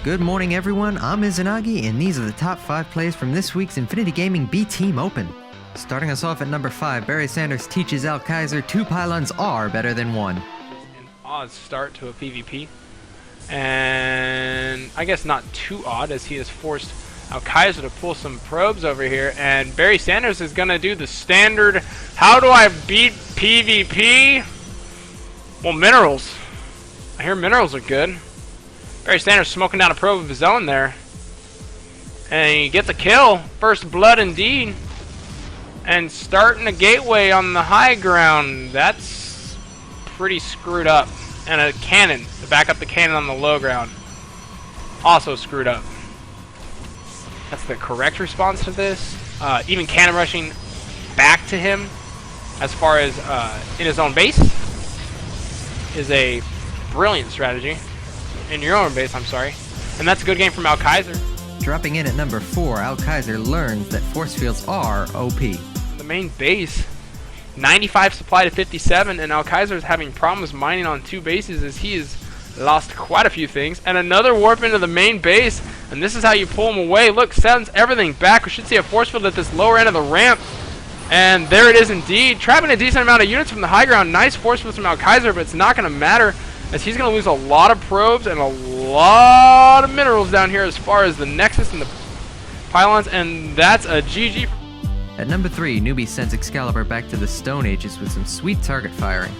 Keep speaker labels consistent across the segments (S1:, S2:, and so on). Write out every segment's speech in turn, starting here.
S1: Good morning, everyone. I'm Izanagi, and these are the top 5 plays from this week's Infinity Gaming B-Team Open. Starting us off at number 5, Barry Sanders teaches Al Kaiser 2 pylons are better than 1.
S2: An odd start to a PvP, and I guess not too odd, as he has forced Al Kaiser to pull some probes over here, and Barry Sanders is going to do the standard, how do I beat PvP? Well, minerals. I hear minerals are good. Barry Sanders smoking down a probe of his own there. And he gets a kill. First blood indeed. And starting a gateway on the high ground. That's pretty screwed up. And a cannon to back up the cannon on the low ground. Also screwed up. That's the correct response to this. Even cannon rushing back to him as far as in his own base is a brilliant strategy. In your own base, I'm sorry. And that's a good game from Al Kaiser.
S1: Dropping in at number 4, Al Kaiser learns that force fields are OP.
S2: The main base, 95 supply to 57, and Al Kaiser is having problems mining on 2 bases as he has lost quite a few things. And another warp into the main base, and this is how you pull him away. Look, sends everything back. We should see a force field at this lower end of the ramp. And there it is indeed. Trapping a decent amount of units from the high ground. Nice force field from Al Kaiser, but it's not going to matter, as he's going to lose a lot of probes and a lot of minerals down here as far as the Nexus and the pylons, and that's a GG.
S1: At number 3, Newbie sends Excalibur back to the Stone Ages with some sweet target firing.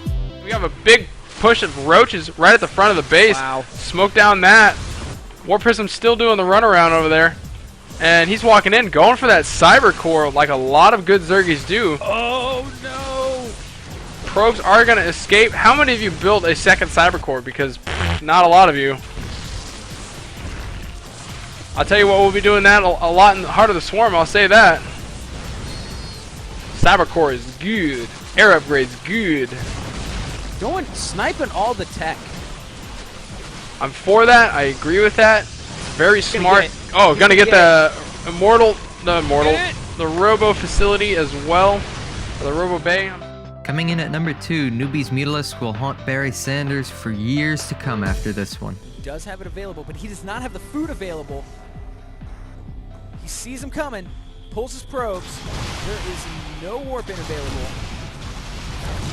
S2: We have a big push of roaches right at the front of the base.
S3: Wow.
S2: Smoke down that. War Prism's still doing the runaround over there. And he's walking in, going for that Cyber Core like a lot of good Zergies do.
S3: Oh no!
S2: Probes are going to escape. How many of you built a second Cyber Core? Because not a lot of you. I'll tell you what, we'll be doing that a lot in the Heart of the Swarm, I'll say that. Cyber Core is good. Air upgrade's good.
S3: Going sniping all the tech.
S2: I'm for that. I agree with that. Very smart. Oh, gonna get the Robo facility as well. Or the Robo Bay.
S1: Coming in at number 2, Newbie's Mutalisk will haunt Barry Sanders for years to come after this one.
S3: He does have it available, but he does not have the food available. He sees him coming, pulls his probes. There is no warp in available.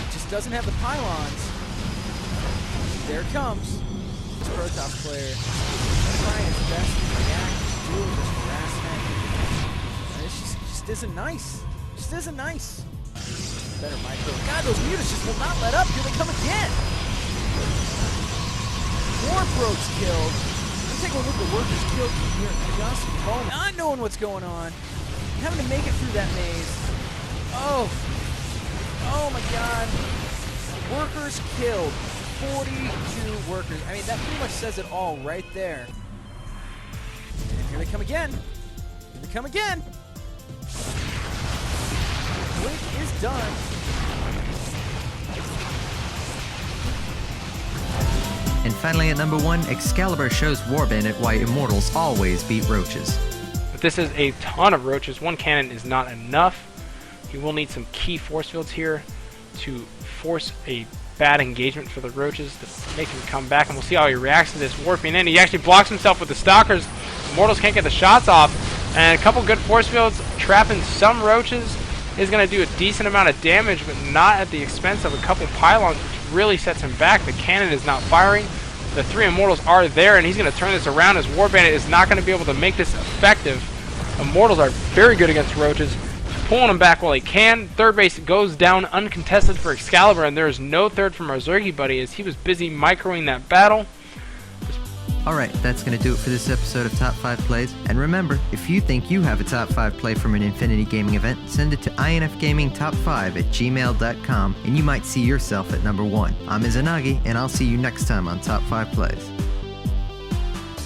S3: He just doesn't have the pylons. There it comes. This Protoss player trying his best to react, deal with this harassment. And this just isn't nice. Just isn't nice. Better micro. God, those mutants just will not let up. Here they come again. More probes killed. Let's take a look at the workers killed here. Just home, not knowing what's going on. Having to make it through that maze. Oh. Oh my god. Workers killed. 42 workers. I mean, that pretty much says it all right there. And here they come again. Here they come again. Blink is done.
S1: And finally at number 1, Excalibur shows Warbandit why Immortals always beat roaches.
S2: But this is a ton of roaches. One cannon is not enough. He will need some key force fields here to force a bad engagement for the roaches to make him come back, and we'll see how he reacts to this warping in. He actually blocks himself with the Stalkers. Immortals can't get the shots off, and a couple good force fields trapping some roaches is going to do a decent amount of damage, but not at the expense of a couple pylons, which really sets him back. The cannon is not firing. The 3 Immortals are there, and he's going to turn this around, as Warbandit is not going to be able to make this effective. Immortals are very good against roaches, pulling them back while he can. Third base goes down uncontested for Excalibur, and there is no third from our Zergy buddy, as he was busy microing that battle.
S1: Alright, that's going to do it for this episode of Top 5 Plays. And remember, if you think you have a Top 5 play from an Infinity Gaming event, send it to infgamingtop5@gmail.com and you might see yourself at number 1. I'm Izanagi, and I'll see you next time on Top 5 Plays.